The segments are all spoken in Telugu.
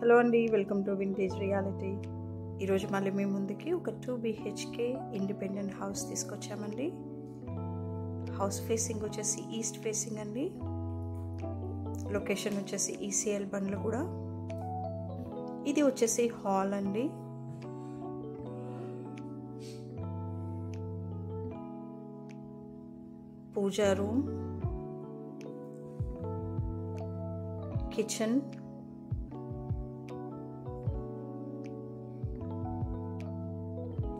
హలో అండి, వెల్కమ్ టు వింటేజ్ రియాలిటీ. ఈరోజు మళ్ళీ మీ ముందుకి ఒక 2 BHK ఇండిపెండెంట్ హౌస్ తీసుకొచ్చామండి. హౌస్ ఫేసింగ్ వచ్చేసి ఈస్ట్ ఫేసింగ్ అండి. లొకేషన్ వచ్చేసి ECL బండ్లు కూడా. ఇది వచ్చేసి హాల్ అండి. పూజా రూమ్, కిచెన్,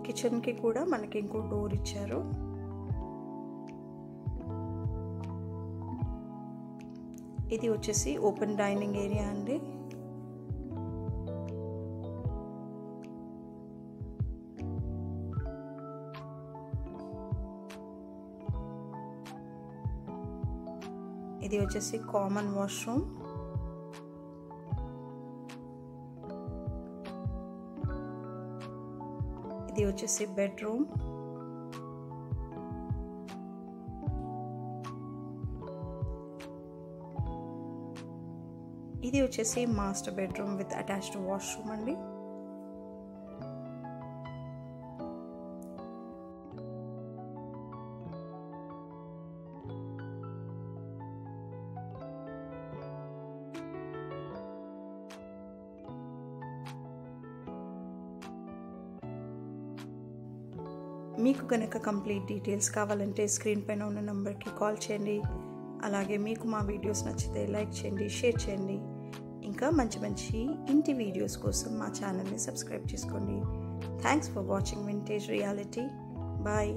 కిచెన్కి కూడా మనకి ఇంకో డోర్ ఇచ్చారు. ఇది వచ్చేసి ఓపెన్ డైనింగ్ ఏరియా అండి. ఇది వచ్చేసి కామన్ వాష్రూమ్. ఇది వచ్చేసి బెడ్రూమ్. ఇది వచ్చేసి master bedroom with attached washroom అండి. మీకు కనుక కంప్లీట్ డీటెయిల్స్ కావాలంటే స్క్రీన్ పైన ఉన్న నెంబర్కి కాల్ చేయండి. అలాగే మీకు మా వీడియోస్ నచ్చితే లైక్ చేయండి, షేర్ చేయండి. ఇంకా మంచి మంచి ఇంటి వీడియోస్ కోసం మా ఛానల్ని సబ్స్క్రైబ్ చేసుకోండి. Thanks for watching Vintage Reality. Bye.